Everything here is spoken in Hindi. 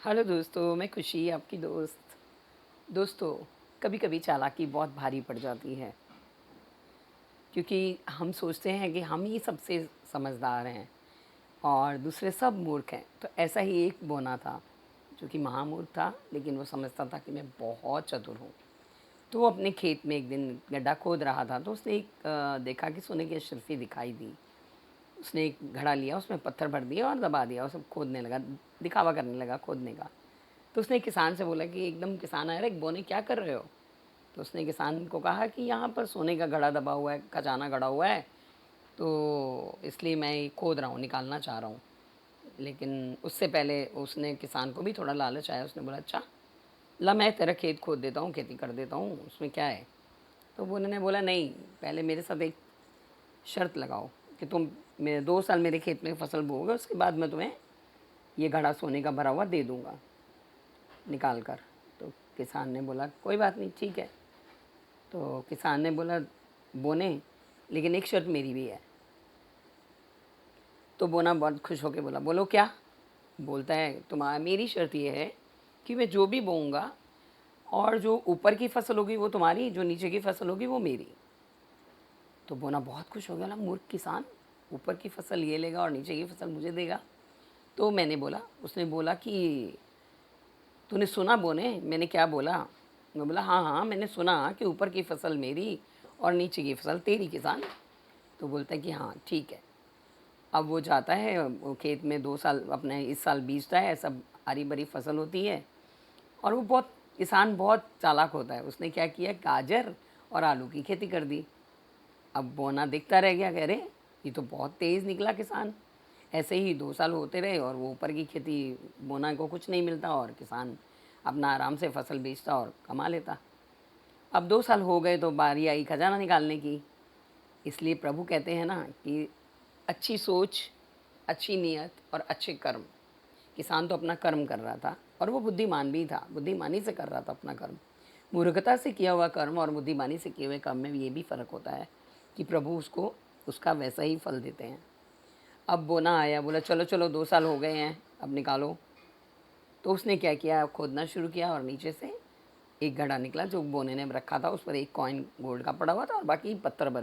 हेलो दोस्तों, मैं खुशी आपकी दोस्त। दोस्तों, कभी-कभी चालाकी बहुत भारी पड़ जाती है क्योंकि हम सोचते हैं कि हम ही सबसे समझदार हैं और दूसरे सब मूर्ख हैं। तो ऐसा ही एक बोना था जो कि महामूर्ख था, लेकिन वो समझता था कि मैं बहुत चतुर हूँ। तो वो अपने खेत में एक दिन गड्ढा खोद रहा था, तो उसने देखा कि सोने की अशरफी दिखाई दी। उसने एक घड़ा लिया, उसमें पत्थर भर दिया और दबा दिया और सब खोदने लगा, दिखावा करने लगा खोदने का। तो उसने किसान से बोला कि एकदम किसान आया, अरे बोने क्या कर रहे हो? तो उसने किसान को कहा कि यहाँ पर सोने का घड़ा दबा हुआ है, खजाना गड़ा हुआ है, तो इसलिए मैं ये खोद रहा हूँ, निकालना चाह रहा हूँ। लेकिन उससे पहले उसने किसान को भी थोड़ा लालच आया, उसने बोला अच्छा, ला मैं तेरा खेत खोद देता हूँ, खेती कर देता हूँ, उसमें क्या है? तो वो उन्होंने बोला नहीं, पहले मेरे साथ एक शर्त लगाओ कि तुम मेरे 2 साल मेरे खेत में फसल बोओगे, उसके बाद मैं तुम्हें ये घड़ा सोने का भरा हुआ दे दूँगा निकाल कर। तो किसान ने बोला कोई बात नहीं, ठीक है। तो किसान ने बोला बोने, लेकिन एक शर्त मेरी भी है। तो बोना बहुत खुश होकर बोला बोलो क्या? बोलता है तुम्हारा मेरी शर्त ये है कि मैं जो भी बोऊंगा और जो ऊपर की फसल होगी वो तुम्हारी, जो नीचे की फसल होगी वो मेरी। तो बोना बहुत खुश हो गया, बोला मूर्ख किसान, ऊपर की फसल ये लेगा और नीचे की फसल मुझे देगा। तो मैंने बोला, उसने बोला कि तूने सुना बोने मैंने क्या बोला? मैं बोला हाँ हाँ, मैंने सुना कि ऊपर की फसल मेरी और नीचे की फसल तेरी किसान। तो बोलता है कि हाँ ठीक है। अब वो जाता है, वो खेत में 2 साल अपने इस साल बीजता है, सब हरी भरी फसल होती है। और वो बहुत किसान बहुत चालाक होता है, उसने क्या किया, गाजर और आलू की खेती कर दी। अब बोना देखता रह गया, कह रहे ये तो बहुत तेज़ निकला किसान। ऐसे ही 2 साल होते रहे और वो ऊपर की खेती, बोना को कुछ नहीं मिलता और किसान अपना आराम से फसल बेचता और कमा लेता। अब 2 साल हो गए तो बारी आई खजाना निकालने की। इसलिए प्रभु कहते हैं ना कि अच्छी सोच, अच्छी नीयत और अच्छे कर्म। किसान तो अपना कर्म कर रहा था और वो बुद्धिमान भी था, बुद्धिमानी से कर रहा था अपना कर्म। मूर्खता से किया हुआ कर्म और बुद्धिमानी से किए हुए कर्म में ये भी फ़र्क होता है कि प्रभु उसको उसका वैसा ही फल देते हैं। अब बोना आया, बोला चलो चलो 2 साल हो गए हैं, अब निकालो। तो उसने क्या किया, खोदना शुरू किया और नीचे से एक घड़ा निकला जो बोने ने रखा था, उस पर एक कॉइन गोल्ड का पड़ा हुआ था और बाकी पत्थर भरे